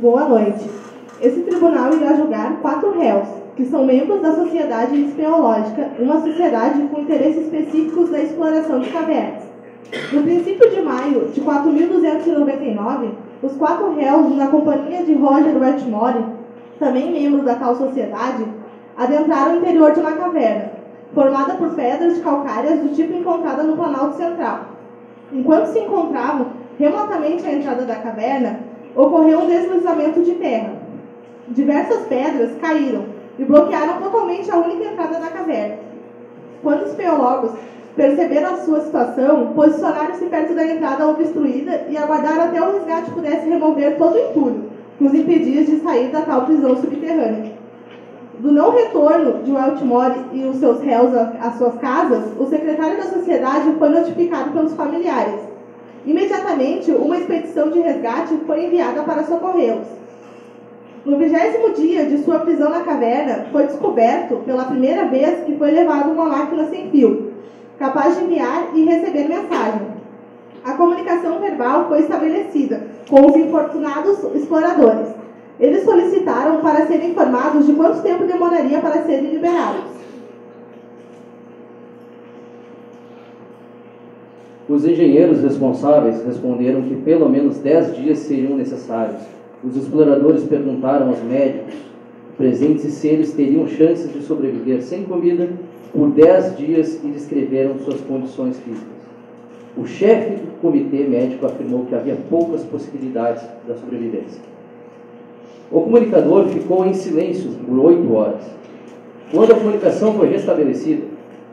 Boa noite. Esse tribunal irá julgar 4 réus, que são membros da Sociedade Espeológica, uma sociedade com interesses específicos da exploração de cavernas. No princípio de maio de 4.299, os 4 réus, na companhia de Roger Wetmore, também membro da tal sociedade, adentraram o interior de uma caverna, formada por pedras calcárias do tipo encontrada no Planalto Central. Enquanto se encontravam remotamente à entrada da caverna, ocorreu um deslizamento de terra. Diversas pedras caíram e bloquearam totalmente a única entrada da caverna. Quando os espeólogos perceberam a sua situação, posicionaram-se perto da entrada obstruída e aguardaram até o resgate pudesse remover todo o entulho, que os impedia de sair da tal prisão subterrânea. Do não retorno de Wetmore e os seus réus às suas casas, o secretário da sociedade foi notificado pelos familiares. Imediatamente, uma expedição de resgate foi enviada para socorrê-los. No 20º dia de sua prisão na caverna, foi descoberto pela primeira vez que foi levado uma máquina sem fio, capaz de enviar e receber mensagem. A comunicação verbal foi estabelecida com os infortunados exploradores. Eles solicitaram para serem informados de quanto tempo demoraria para serem liberados. Os engenheiros responsáveis responderam que pelo menos 10 dias seriam necessários. Os exploradores perguntaram aos médicos presentes se eles teriam chances de sobreviver sem comida por 10 dias e descreveram suas condições físicas. O chefe do comitê médico afirmou que havia poucas possibilidades da sobrevivência. O comunicador ficou em silêncio por 8 horas. Quando a comunicação foi restabelecida,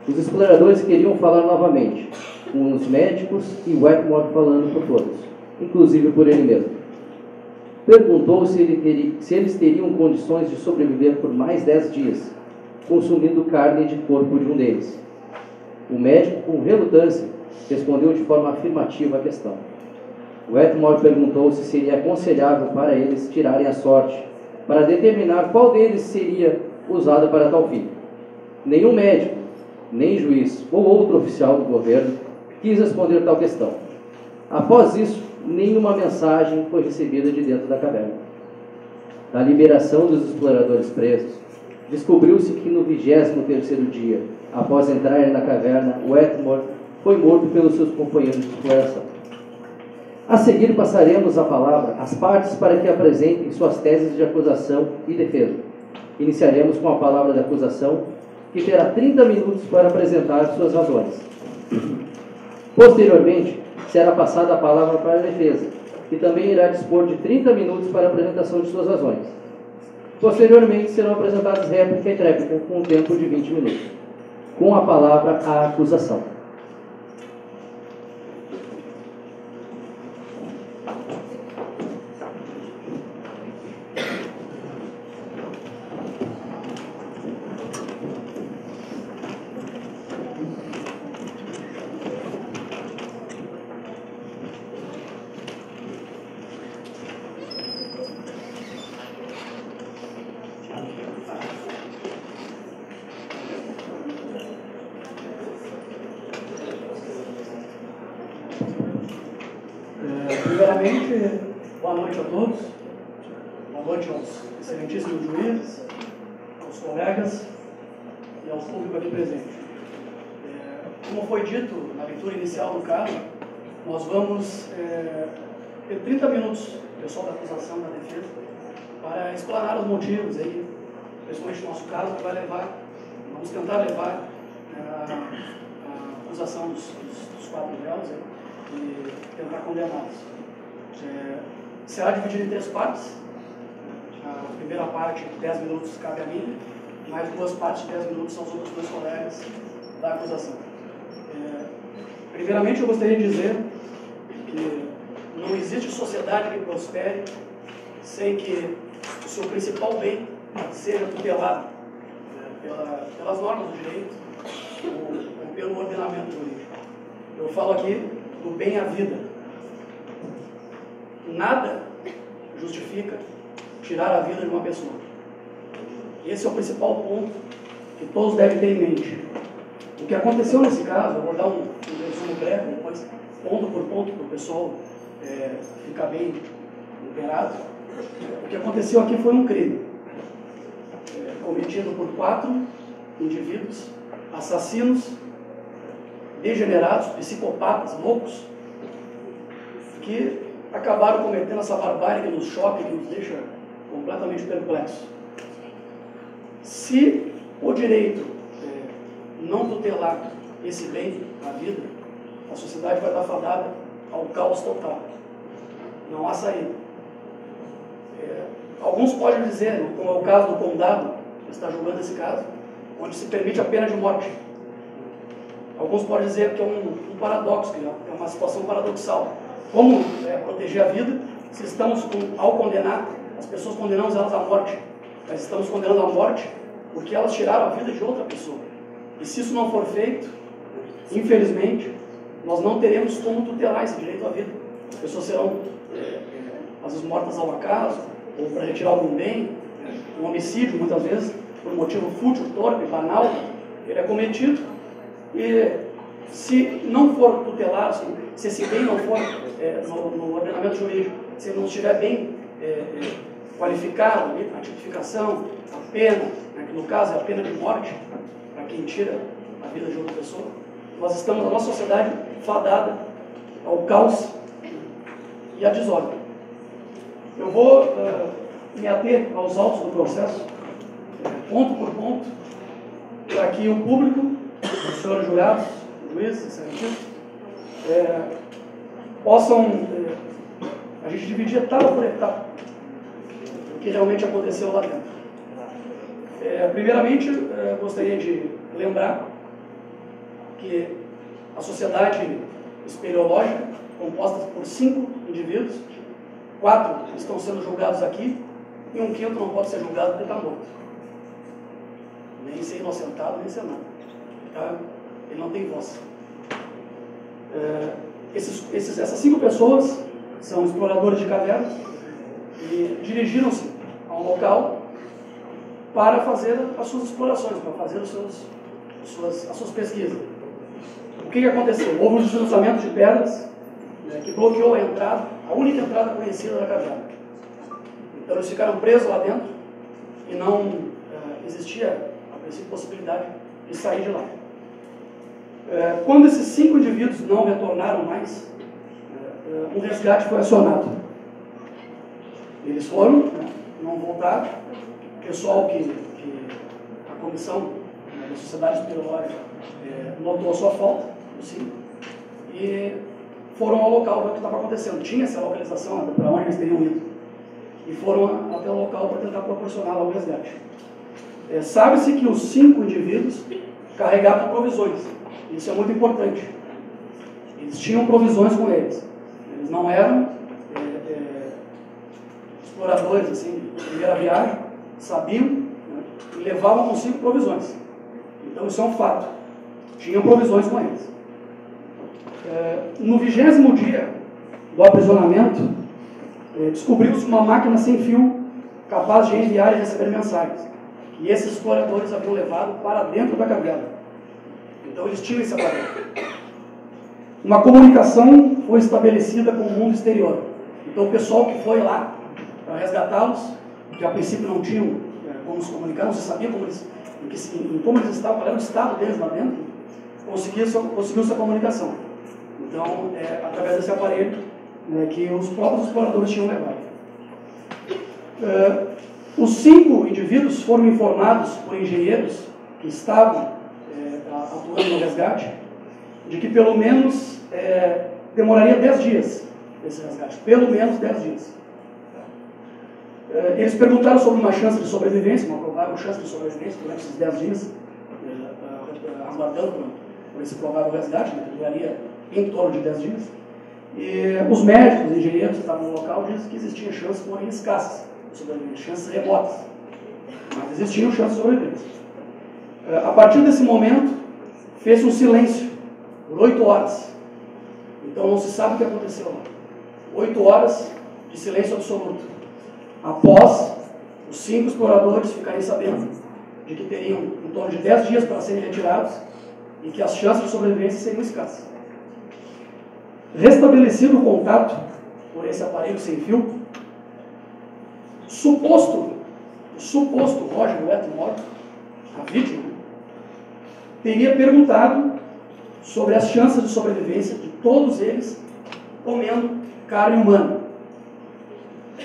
os exploradores queriam falar novamente, com os médicos e Wetmore falando por todos, inclusive por ele mesmo. Perguntou se eles teriam condições de sobreviver por mais 10 dias, consumindo carne de corpo de um deles. O médico, com relutância, respondeu de forma afirmativa à questão. Wetmore perguntou se seria aconselhável para eles tirarem a sorte, para determinar qual deles seria usado para tal fim. Nenhum médico, nem juiz ou outro oficial do governo quis responder tal questão. Após isso, nenhuma mensagem foi recebida de dentro da caverna. Na liberação dos exploradores presos, descobriu-se que no 23º dia, após entrarem na caverna, Wetmore foi morto pelos seus companheiros de exploração. A seguir, passaremos a palavra às partes para que apresentem suas teses de acusação e defesa. Iniciaremos com a palavra da acusação, que terá 30 minutos para apresentar suas razões. Posteriormente, será passada a palavra para a defesa, que também irá dispor de 30 minutos para a apresentação de suas razões. Posteriormente, serão apresentadas réplica e tréplica, com um tempo de 20 minutos. Com a palavra, a acusação. Primeiramente, boa noite a todos, boa noite aos excelentíssimos juízes, aos colegas e ao público aqui presente. Como foi dito na leitura inicial do caso, nós vamos ter 30 minutos, o pessoal da acusação e da defesa, para explanar os motivos aí, principalmente no nosso caso, que vai levar, vamos tentar levar a acusação dos 4 réus e tentar condená-los. Será dividido em 3 partes. A primeira parte, 10 minutos, cabe a mim, mais 2 partes de 10 minutos são os outros 2 colegas da acusação. Primeiramente, eu gostaria de dizer que não existe sociedade que prospere sem que o seu principal bem seja tutelado pelas normas do direito ou pelo ordenamento jurídico. Eu falo aqui do bem à vida. Nada justifica tirar a vida de uma pessoa. Esse é o principal ponto que todos devem ter em mente. O que aconteceu nesse caso, eu vou dar um resumo breve, depois ponto por ponto, para o pessoal ficar bem inteirado. O que aconteceu aqui foi um crime cometido por 4 indivíduos, assassinos, degenerados, psicopatas, loucos, que acabaram cometendo essa barbárie que nos choca e que nos deixa completamente perplexos. Se o direito não tutelar esse bem, a vida, a sociedade vai estar fadada ao caos total. Não há saída. Alguns podem dizer, como é o caso do condado, que está julgando esse caso, onde se permite a pena de morte. Alguns podem dizer que é um paradoxo, que é uma situação paradoxal. Como proteger a vida se estamos, ao condenar, as pessoas condenamos elas à morte. Mas estamos condenando à morte porque elas tiraram a vida de outra pessoa. E se isso não for feito, infelizmente, nós não teremos como tutelar esse direito à vida. As pessoas serão, às vezes, mortas ao acaso, ou para retirar algum bem. Um homicídio, muitas vezes, por um motivo fútil, torpe, banal, ele é cometido. E se não for tutelado, se esse bem não for no ordenamento jurídico, se ele não estiver bem qualificado, a tipificação, a pena, que no caso é a pena de morte, para quem tira a vida de outra pessoa, nós estamos, a nossa sociedade, fadada ao caos e à desordem. Eu vou me ater aos autos do processo, ponto por ponto, para que o público, os senhores jurados, juízes, excelentíssimos, possam a gente dividir etapa por etapa o que realmente aconteceu lá dentro. Primeiramente, gostaria de lembrar que a sociedade espeleológica, composta por 5 indivíduos, 4 estão sendo julgados aqui, e um quinto não pode ser julgado porque está morto. Nem ser inocentado, nem ser nada. Tá? Ele não tem voz. Essas 5 pessoas são exploradores de cavernas e dirigiram-se a um local para fazer as suas explorações, para fazer as suas pesquisas. O que aconteceu? Houve um deslizamento de pedras que bloqueou a entrada, a única entrada conhecida da caverna. Então eles ficaram presos lá dentro e não existia, a princípio, possibilidade de sair de lá. Quando esses 5 indivíduos não retornaram mais, um resgate foi acionado. Eles foram, não voltaram. O pessoal que a comissão da Sociedade Espeleológica notou a sua falta, sim, e foram ao local para o que estava acontecendo. Tinha essa localização para onde eles teriam ido. E foram até o local para tentar proporcionar o resgate. Sabe-se que os 5 indivíduos carregavam provisões. Isso é muito importante. Eles tinham provisões com eles. Eles não eram exploradores assim, de primeira viagem, sabiam, e levavam consigo provisões. Então isso é um fato. Tinham provisões com eles. No 20º dia do aprisionamento, descobriu-se uma máquina sem fio capaz de enviar e receber mensagens. E esses exploradores haviam levado para dentro da caverna. Então eles tinham esse aparelho. Uma comunicação foi estabelecida com o mundo exterior. Então o pessoal que foi lá para resgatá-los, que a princípio não tinham como se comunicar, não se sabia como eles estavam, qual era o estado deles lá dentro, conseguiu-se a comunicação. Então, através desse aparelho que os próprios exploradores tinham levado. Os 5 indivíduos foram informados por engenheiros que estavam atuando no resgate, de que pelo menos demoraria 10 dias esse resgate, pelo menos 10 dias. Eles perguntaram sobre uma chance de sobrevivência, uma provável chance de sobrevivência durante esses 10 dias, aguardando por esse provável resgate, que duraria em torno de 10 dias. E os médicos, os engenheiros que estavam no local dizem que existiam chances, porém escassas, de sobrevivência, chances remotas, mas existiam chances de sobrevivência. A partir desse momento, fez um silêncio por 8 horas. Então não se sabe o que aconteceu lá. 8 horas de silêncio absoluto. Após os 5 exploradores ficarem sabendo de que teriam em torno de 10 dias para serem retirados e que as chances de sobrevivência seriam escassas. Restabelecido o contato por esse aparelho sem fio, suposto Roger Wetmore, a vítima, teria perguntado sobre as chances de sobrevivência de todos eles comendo carne humana.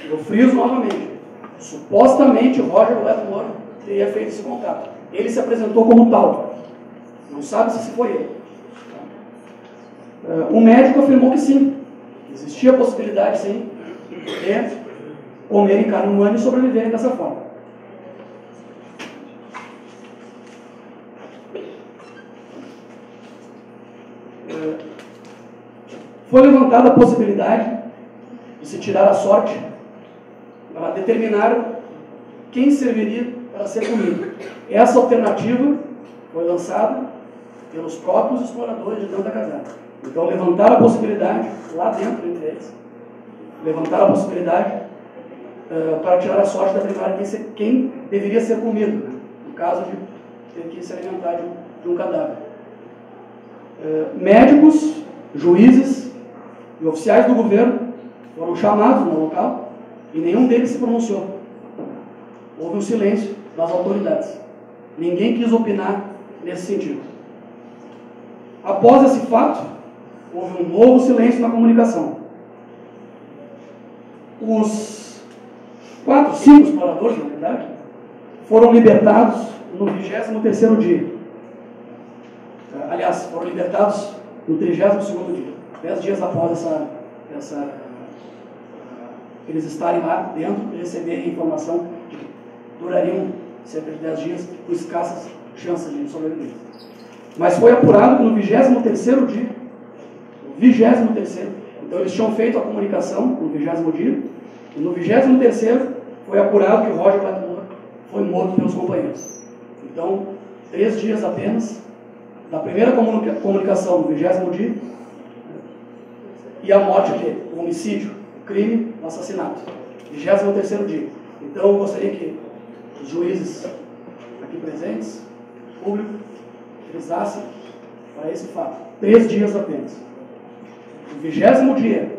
Eu friso novamente. Supostamente Roger Wetmore teria feito esse contato. Ele se apresentou como tal. Não sabe se foi ele. O médico afirmou que sim. Existia a possibilidade, sim, de comerem carne humana e sobreviverem dessa forma. Foi levantada a possibilidade de se tirar a sorte para determinar quem serviria para ser comido. Essa alternativa foi lançada pelos próprios exploradores de dentro da caverna. Então levantaram a possibilidade, lá dentro entre eles, levantaram a possibilidade para tirar a sorte da determinar quem deveria ser comido, né? No caso de ter que se alimentar de um cadáver. Médicos, juízes e oficiais do governo foram chamados no local e nenhum deles se pronunciou. Houve um silêncio das autoridades. Ninguém quis opinar nesse sentido. Após esse fato, houve um novo silêncio na comunicação. Os 4, 5 exploradores, na verdade, foram libertados no 23º dia. Aliás, foram libertados no 32º dia, 10 dias após eles estarem lá dentro e receberem a informação de que durariam cerca de 10 dias com escassas chances de sobrevivência. Mas foi apurado que no 23º dia, então eles tinham feito a comunicação no 20º dia, e no 23º foi apurado que Roger Wetmore foi morto pelos companheiros. Então, 3 dias apenas da primeira comunicação no 20º dia e a morte dele, o homicídio, o crime, o assassinato. 23º dia. Então, eu gostaria que os juízes aqui presentes, o público, frisassem para esse fato. 3 dias apenas. No 20º dia,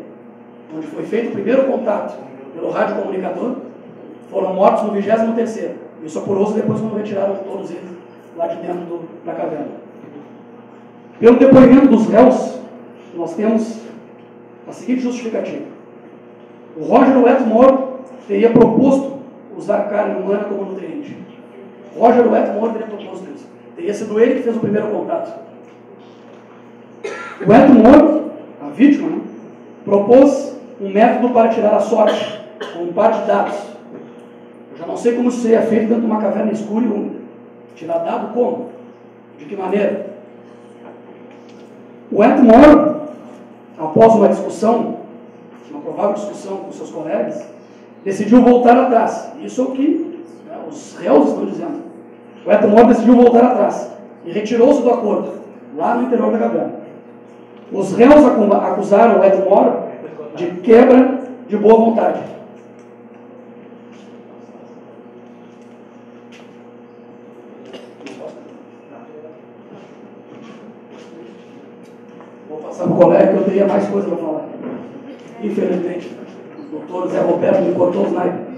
onde foi feito o primeiro contato pelo radiocomunicador, foram mortos no 23º. Isso apurou-se depois quando retiraram todos eles lá de dentro da caverna. Pelo depoimento dos réus, nós temos a seguinte justificativa. O Roger Wetmore teria proposto usar carne humana como nutriente. Roger Wetmore teria proposto isso. Teria sido ele que fez o primeiro contato. O Wetmore, a vítima, né, propôs um método para tirar a sorte, com um par de dados. Eu já não sei como isso seria feito dentro de uma caverna escura e úmida. Tirar dado como? De que maneira? O Wetmore, após uma discussão, uma provável discussão com seus colegas, decidiu voltar atrás. Isso é o que os réus estão dizendo. O Wetmore decidiu voltar atrás e retirou-se do acordo, lá no interior da caverna. Os réus acusaram o Wetmore de quebra de boa vontade. Vou passar para o colega que eu teria mais coisa para falar. Infelizmente, o doutor Zé Roberto me cortou os naipes.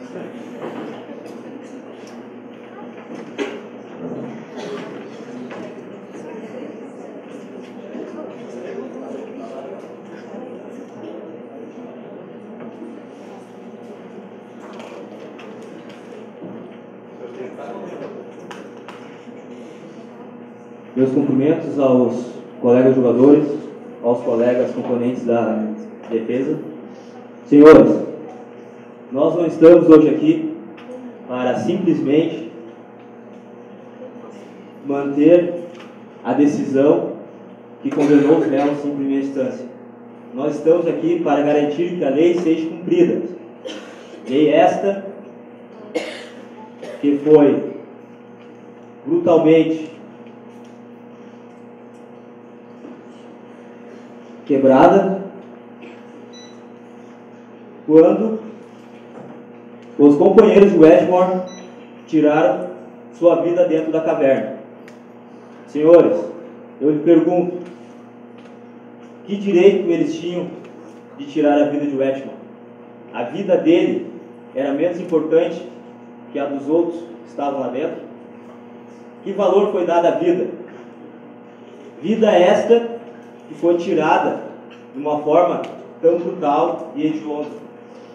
Meus cumprimentos aos colegas jogadores, aos colegas componentes da defesa. Senhores, nós não estamos hoje aqui para simplesmente manter a decisão que condenou os réus em primeira instância. Nós estamos aqui para garantir que a lei seja cumprida. Lei esta que foi brutalmente quebrada quando os companheiros de Wetmore tiraram sua vida dentro da caverna. Senhores, eu lhe pergunto, que direito eles tinham de tirar a vida de Wetmore? A vida dele era menos importante que a dos outros que estavam lá dentro? Que valor foi dado à vida? Vida esta que foi tirada de uma forma tão brutal e hedionda.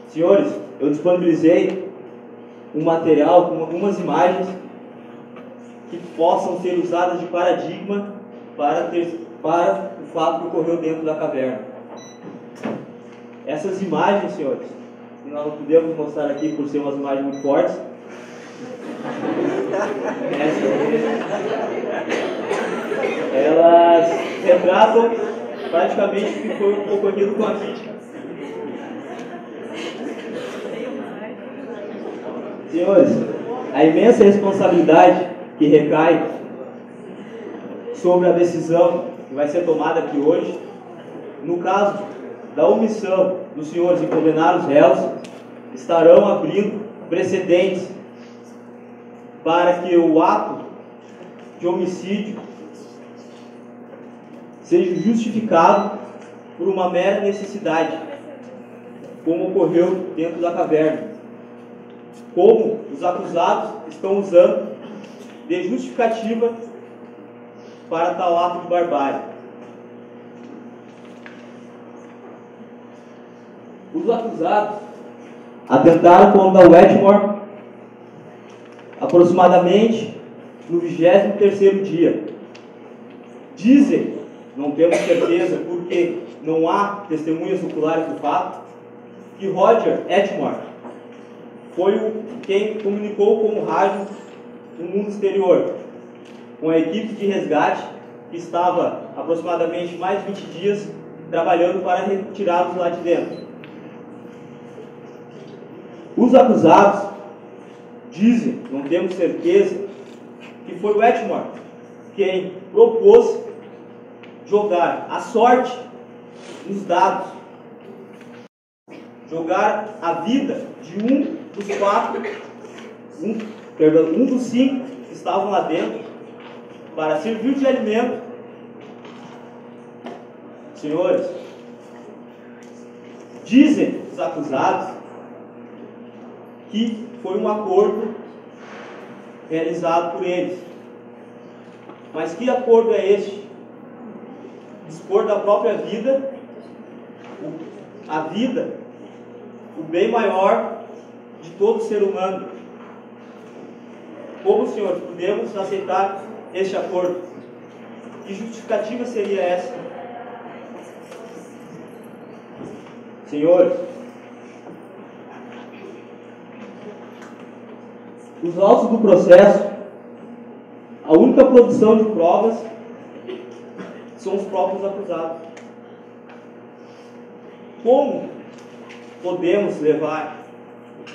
Senhores, eu disponibilizei um material com algumas imagens que possam ser usadas de paradigma para o fato que ocorreu dentro da caverna. Essas imagens, senhores, que nós não podemos mostrar aqui por ser umas imagens muito fortes, elas retratam praticamente o que foi ocorrido com a vítima. Senhores, a imensa responsabilidade que recai sobre a decisão que vai ser tomada aqui hoje, no caso da omissão dos senhores em condenar os réus, estarão abrindo precedentes para que o ato de homicídio seja justificado por uma mera necessidade, como ocorreu dentro da caverna. Como os acusados estão usando de justificativa para tal ato de barbárie. Os acusados atentaram contra Wetmore aproximadamente no 23º dia. Dizem, não temos certeza porque não há testemunhas oculares do fato, que Roger Wetmore foi quem comunicou com o rádio no mundo exterior, com a equipe de resgate que estava aproximadamente mais de 20 dias trabalhando para retirá-los lá de dentro. Os acusados dizem, não temos certeza, que foi o Wetmore quem propôs jogar a sorte nos dados, jogar a vida de um dos 5 que estavam lá dentro para servir de alimento. Senhores, dizem os acusados que foi um acordo realizado por eles. Mas que acordo é este? Dispor da própria vida, a vida, o bem maior de todo ser humano. Como, senhores, podemos aceitar este acordo? Que justificativa seria essa? Senhores, os autos do processo, a única produção de provas são os próprios acusados. Como podemos levar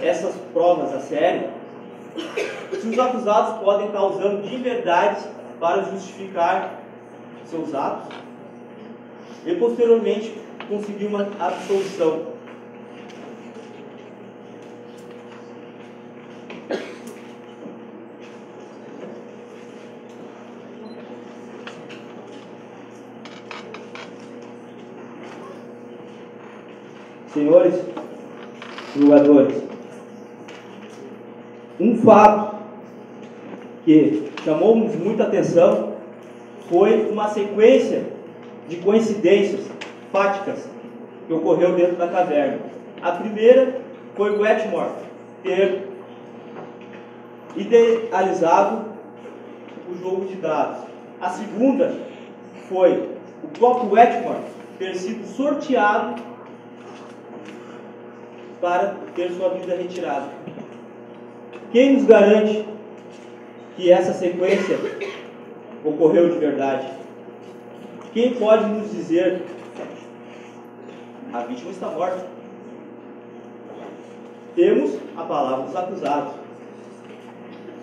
essas provas a sério se os acusados podem estar usando de inverdades para justificar seus atos e posteriormente conseguir uma absolvição? Senhores julgadores, um fato que chamou-nos muita atenção foi uma sequência de coincidências fáticas que ocorreu dentro da caverna. A primeira foi o Wetmore ter idealizado o jogo de dados. A segunda foi o próprio Wetmore ter sido sorteado para ter sua vida retirada. Quem nos garante que essa sequência ocorreu de verdade? Quem pode nos dizer? A vítima está morta. Temos a palavra dos acusados.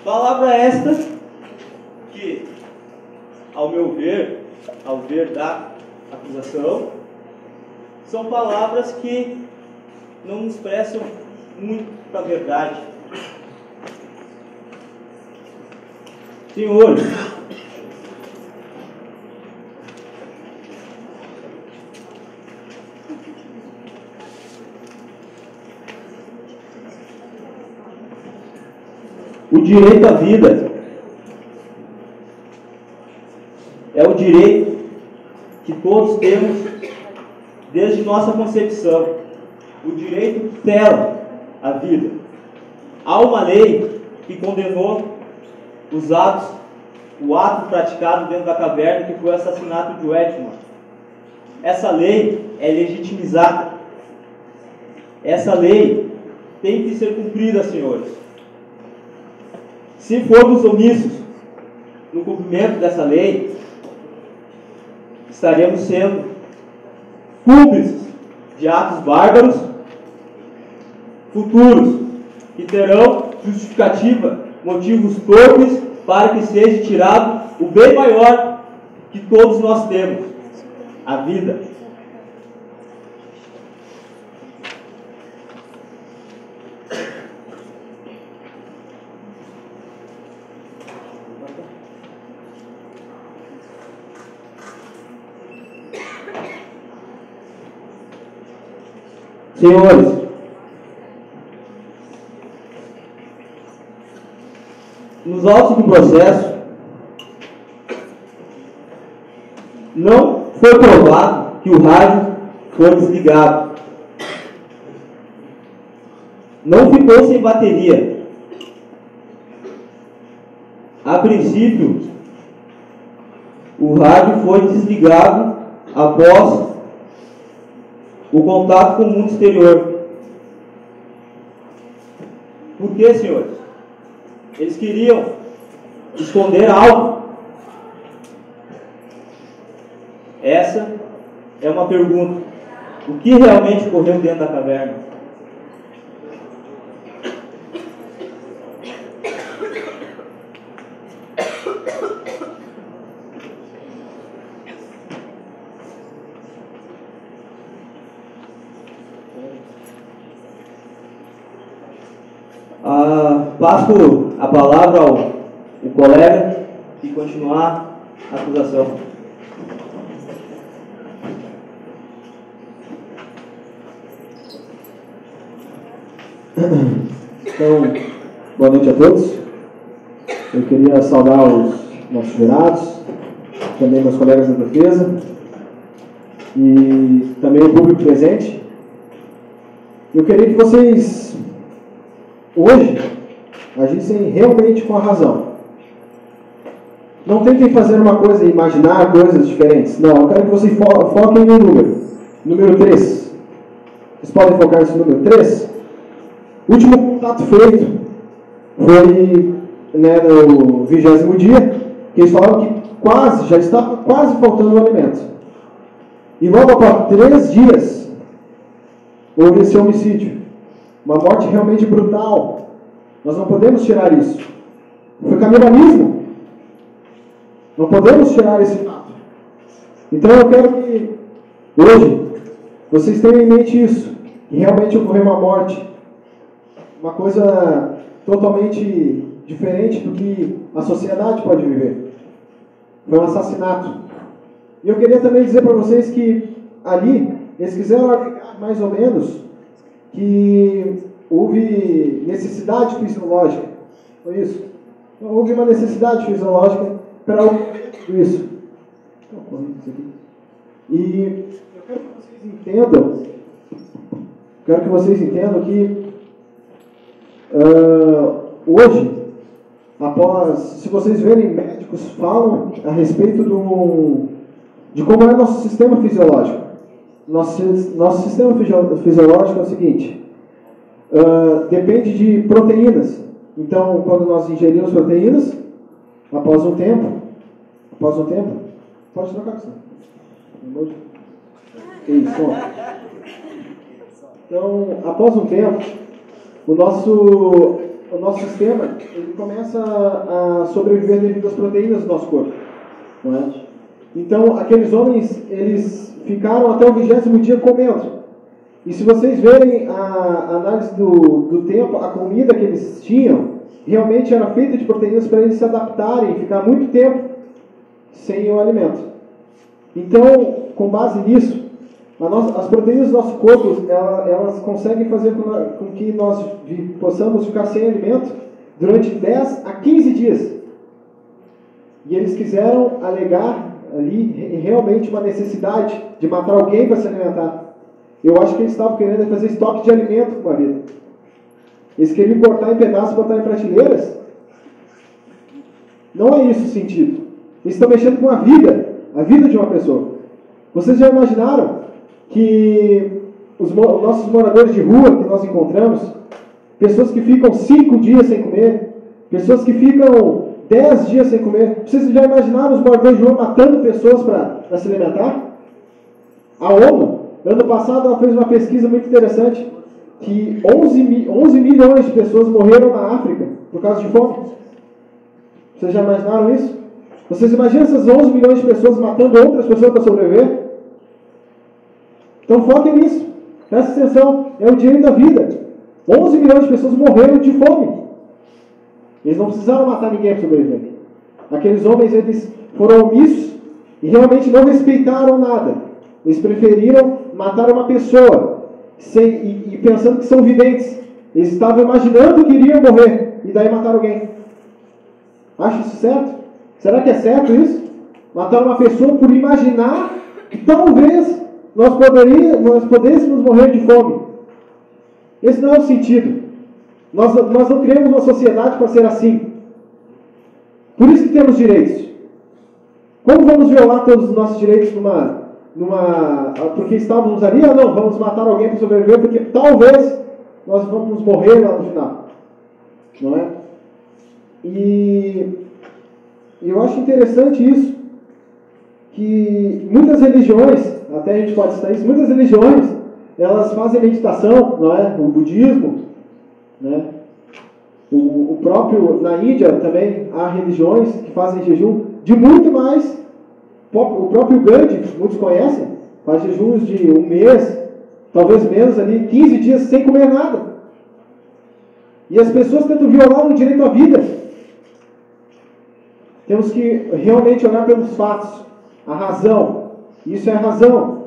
Palavra esta que, ao meu ver, ao ver da acusação, são palavras que não nos expressam muito da verdade. Senhores, direito à vida é o direito que todos temos desde nossa concepção. O direito tutela a vida. Há uma lei que condenou o ato praticado dentro da caverna, que foi o assassinato de Weidmann. Essa lei é legitimizada. Essa lei tem que ser cumprida, senhores. Se formos omissos no cumprimento dessa lei, estaremos sendo cúmplices de atos bárbaros futuros, que terão justificativa, motivos torpes para que seja tirado o bem maior que todos nós temos, a vida. Senhores, nos autos do processo, não foi provado que o rádio foi desligado. Não ficou sem bateria. A princípio, o rádio foi desligado após o contato com o mundo exterior. Por quê, senhores? Eles queriam esconder algo. Essa é uma pergunta. O que realmente ocorreu dentro da caverna? Passo a palavra ao colega e continuar a acusação. Então, boa noite a todos. Eu queria saudar os nossos jurados, também meus colegas da defesa e também o público presente. Eu queria que vocês, hoje, agissem realmente com a razão. Não tentem fazer uma coisa e imaginar coisas diferentes. Não, eu quero que vocês foquem no número. Número 3. Vocês podem focar nesse número 3? O último contato feito foi no 20º dia, que eles falaram que já estava quase faltando o alimento. E logo após 3 dias, houve esse homicídio. Uma morte realmente brutal. Nós não podemos tirar isso. Foi canibalismo. Não podemos tirar esse fato. Então eu quero que hoje vocês tenham em mente isso. Que realmente ocorreu uma morte. Uma coisa totalmente diferente do que a sociedade pode viver. Foi um assassinato. E eu queria também dizer para vocês que ali, eles quiseram agregar mais ou menos que houve necessidade fisiológica. Foi isso? Então, houve uma necessidade fisiológica para tudo isso. E eu quero que vocês entendam que hoje, se vocês verem, médicos falam a respeito de como é nosso sistema fisiológico. Nosso sistema fisiológico é o seguinte: depende de proteínas. Então, quando nós ingerimos proteínas, após um tempo, pode trocar isso. Então, após um tempo, o nosso sistema ele começa a sobreviver devido às proteínas do nosso corpo, não é? Então, aqueles homens, eles ficaram até o 20º dia comendo. E se vocês verem a análise do tempo, a comida que eles tinham, realmente era feita de proteínas para eles se adaptarem e ficar muito tempo sem o alimento. Então, com base nisso, as proteínas do nosso corpo, elas conseguem fazer com que nós possamos ficar sem alimento durante 10 a 15 dias. E eles quiseram alegar ali realmente uma necessidade de matar alguém para se alimentar. Eu acho que eles estavam querendo fazer estoque de alimento com a vida. Eles queriam cortar em pedaços e botar em prateleiras. Não é isso o sentido. Eles estão mexendo com a vida de uma pessoa. Vocês já imaginaram que os nossos moradores de rua que nós encontramos, pessoas que ficam 5 dias sem comer, pessoas que ficam 10 dias sem comer, vocês já imaginaram os moradores de rua matando pessoas para se alimentar? A ONU, ano passado, ela fez uma pesquisa muito interessante, que 11 milhões de pessoas morreram na África por causa de fome. Vocês já imaginaram isso? Vocês imaginam essas 11 milhões de pessoas matando outras pessoas para sobreviver? Então foquem nisso. Presta atenção. É o direito à vida. 11 milhões de pessoas morreram de fome. Eles não precisaram matar ninguém para sobreviver. Aqueles homens, eles foram omissos e realmente não respeitaram nada. Eles preferiram matar uma pessoa e pensando que são videntes. Eles estavam imaginando que iriam morrer e daí mataram alguém. Acha isso certo? Será que é certo isso? Matar uma pessoa por imaginar que talvez nós pudéssemos morrer de fome. Esse não é o sentido. Nós não criamos uma sociedade para ser assim. Por isso que temos direitos. Como vamos violar todos os nossos direitos porque estávamos ali? Ah, não, vamos matar alguém para sobreviver, porque talvez nós vamos morrer lá no final. Não é? E eu acho interessante isso, que muitas religiões, até a gente pode citar isso, muitas religiões, elas fazem meditação, não é? O budismo, né? O próprio, na Índia também há religiões que fazem jejum de muito mais. O próprio Gandhi, muitos conhecem, faz jejuns de 1 mês, talvez menos ali, 15 dias sem comer nada. E as pessoas tentam violar o direito à vida. Temos que realmente olhar pelos fatos, a razão. Isso é a razão.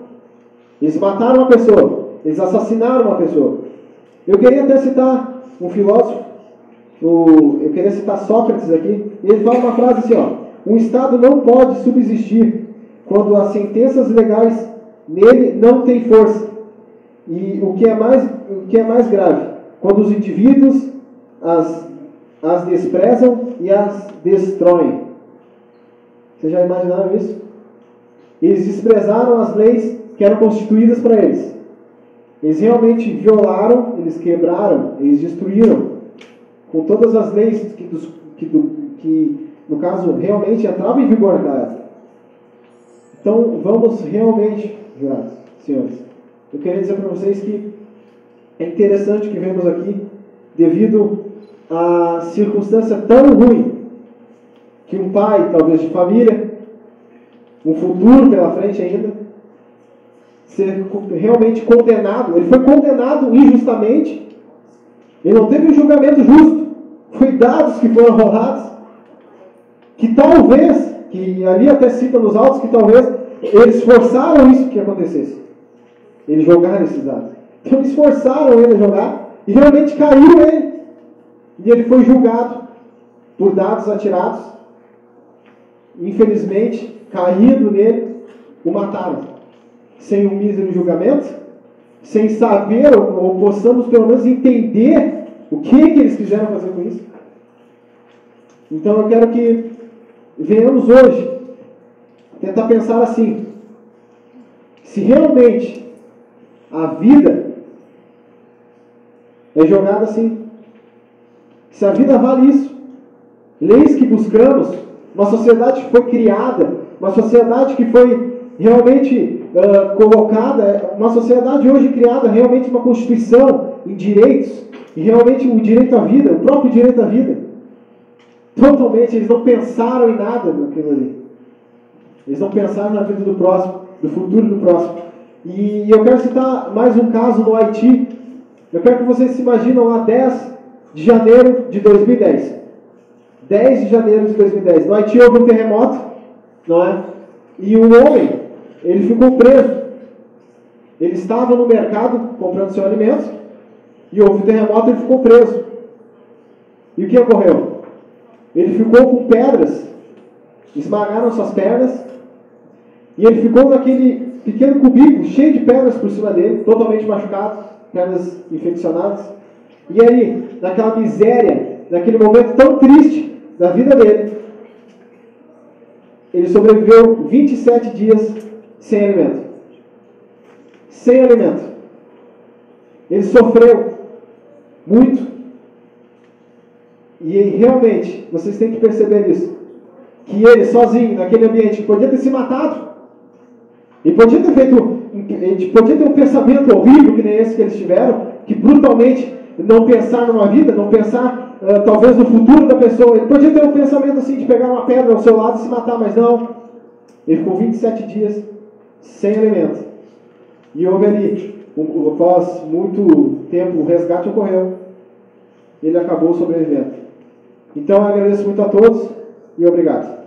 Eles mataram uma pessoa, eles assassinaram uma pessoa. Eu queria até citar um filósofo, eu queria citar Sócrates aqui, e ele fala uma frase assim, ó: um Estado não pode subsistir quando as sentenças legais nele não têm força. E o que é mais grave, quando os indivíduos as desprezam e as destroem. Vocês já imaginaram isso? Eles desprezaram as leis que eram constituídas para eles. Eles realmente violaram, eles quebraram, eles destruíram com todas as leis que no caso, realmente entravam em vigor naquela época. Então, vamos realmente, jurados, senhores, eu queria dizer para vocês que é interessante que vemos aqui, devido à circunstância tão ruim, que um pai, talvez de família, um futuro pela frente ainda, ser realmente condenado. Ele foi condenado injustamente. Ele não teve um julgamento justo. Foi dados que foram rolados, que talvez, que ali até cita nos autos, que talvez eles forçaram isso que acontecesse. Eles jogaram esses dados. Então eles forçaram ele a jogar e realmente caiu ele. E ele foi julgado por dados atirados. Infelizmente, caído nele, o mataram. Sem um mísero julgamento, sem saber, ou possamos pelo menos entender o que eles quiseram fazer com isso. Então eu quero que venhamos hoje tentar pensar assim: se realmente a vida é jogada assim, se a vida vale isso, leis que buscamos, uma sociedade que foi criada, uma sociedade que foi realmente colocada, uma sociedade hoje criada realmente uma constituição em direitos, e realmente o direito à vida, o próprio direito à vida. Totalmente, eles não pensaram em nada naquilo ali. Eles não pensaram na vida do próximo, do futuro do próximo. E eu quero citar mais um caso no Haiti. Eu quero que vocês se imaginem lá 10 de janeiro de 2010. 10 de janeiro de 2010. No Haiti houve um terremoto, não é? E um homem, ele ficou preso. Ele estava no mercado comprando seu alimento e houve um terremoto e ele ficou preso. E o que ocorreu? Ele ficou com pedras, esmagaram suas pernas, e ele ficou naquele pequeno cubículo, cheio de pedras por cima dele, totalmente machucado, pernas infeccionadas. E aí, naquela miséria, naquele momento tão triste da vida dele, ele sobreviveu 27 dias sem alimento. Sem alimento. Ele sofreu muito. E realmente, vocês têm que perceber isso. Que ele, sozinho, naquele ambiente, podia ter se matado. Ele podia ter podia ter um pensamento horrível que nem esse que eles tiveram, que brutalmente não pensar numa vida, não pensar talvez no futuro da pessoa. Ele podia ter um pensamento assim de pegar uma pedra ao seu lado e se matar, mas não. Ele ficou 27 dias sem alimento. E houve ali, após muito tempo, o resgate ocorreu. Ele acabou sobrevivendo. Então eu agradeço muito a todos e obrigado.